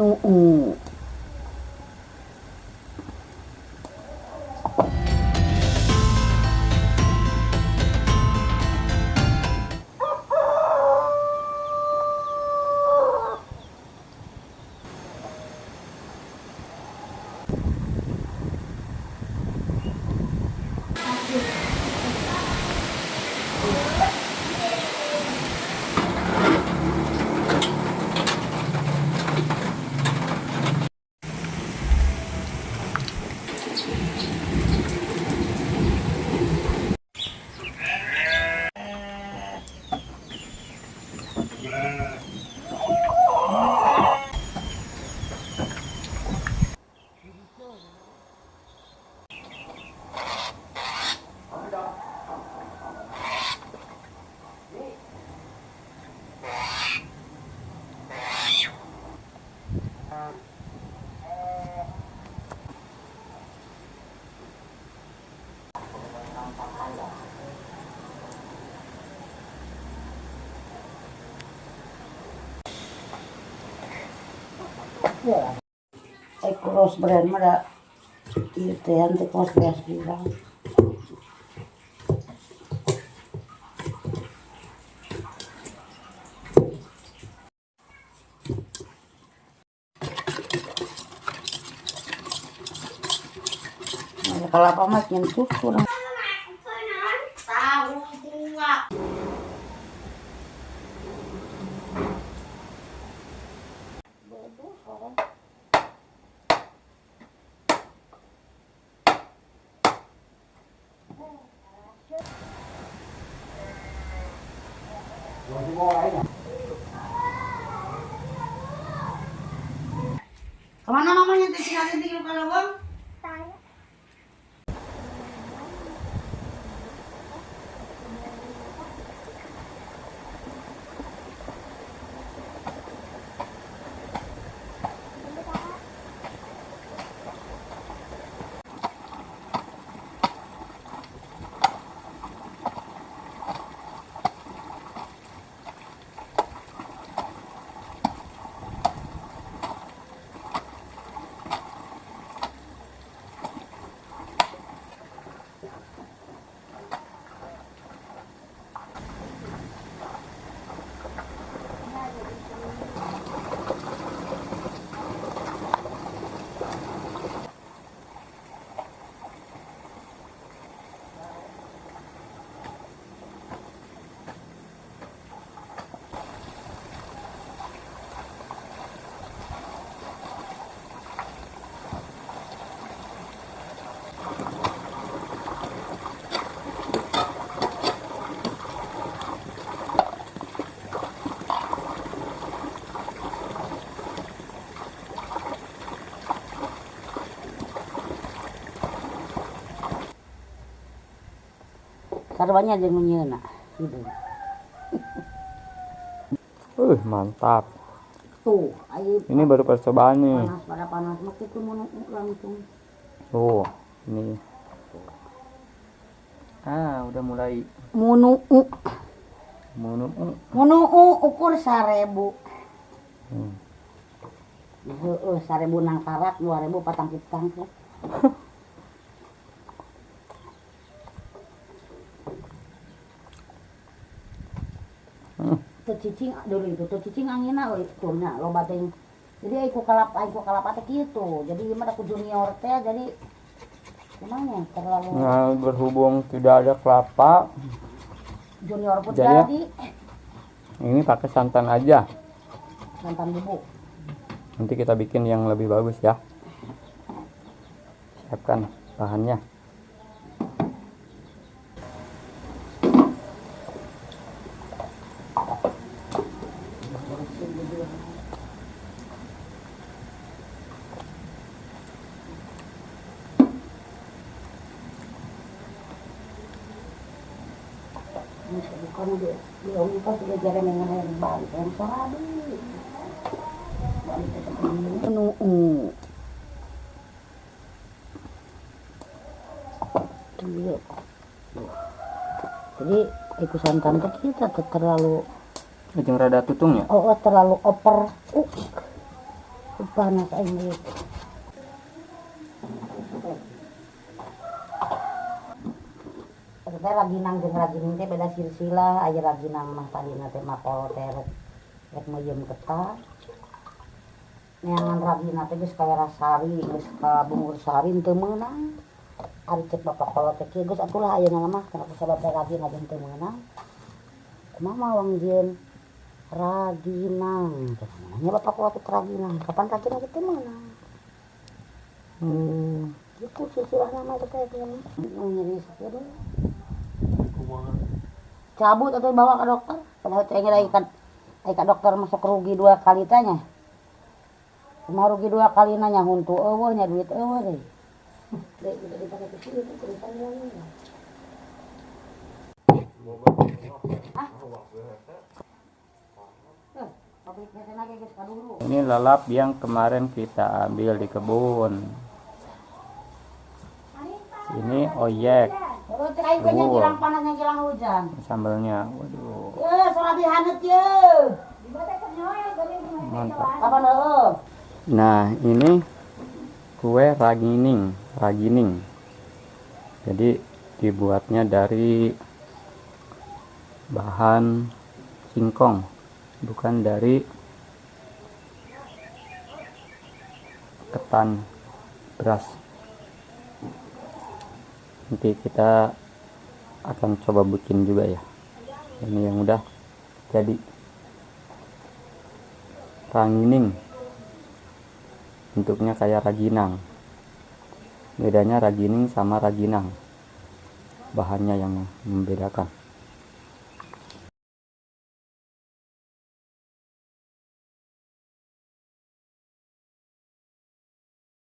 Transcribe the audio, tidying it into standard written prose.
Munu. Cross brand mah da ieu teh ante cross brand bilang. Kalau apa mah nyentuh kurang. Tahu bunga. Kemana mamanya teh sih nanti di Kalawang? Sarwanya jeung nyeuna gitu. Mantap. Tuh, ayo. Ini baru percobaan nih. Panas pada panas mah kitu mun langsung. Ini. Udah mulai. Munu. Munu ukur 1000. Heeh, 1000 nang karak, 2000 patang pitang teh. Cicing dulu itu cicing anginna euy turnya loba teh. Jadi aku kalap teh kitu. Jadi mah aku junior teh jadi gimana terlalu berhubung tidak ada kelapa junior pun jadi ini pakai santan aja, santan bubuk. nanti kita bikin yang lebih bagus ya. Siapkan bahannya. Bukan dia lupa sudah jarang yang balik yang soradi. Jadi ikut santan kita terlalu rada tutung ya? terlalu over. panas ini. Kita raginang jeung ragining teh beda silsilah, aya raginang mah tadina teh makol teh rek meyeum ketat. Neangan ragina teh geus kawera sari, geus kabungur sari teu meunang. Ari cek bapak kolot teh kieu geus atuh lah ayeuna mah kenapa sabab teh ragina jeung teu meunang. Kumaha mawang jieun raginang. Nya bapak kolot teh raginang, kapan raginang teh meunang. Gitu silsilahna mah teh kieu. Nyeri sakieu. Cabut atau bawa ke dokter, padahal teh lagi ka dokter masuk rugi 2 kali tanya. Cuma rugi 2 kali nanya huntu eueuh nya duit eueuh deui. Deui udah dipakai ke sini tuh ceritanya lagi. Ini lalap yang kemarin kita ambil di kebun. Ini oyek. Terus cai nya gilang panasnya gilang hujan. Sambelnya, waduh, Ye, soal dihaneut ye. mantap. Kapan heueuh? Nah, ini kue ragining. Jadi dibuatnya dari bahan singkong, bukan dari ketan beras. Nanti kita akan coba bikin juga ya. Ini yang udah jadi ragining, bentuknya kayak raginang. Bedanya ragining sama raginang, bahannya yang membedakan.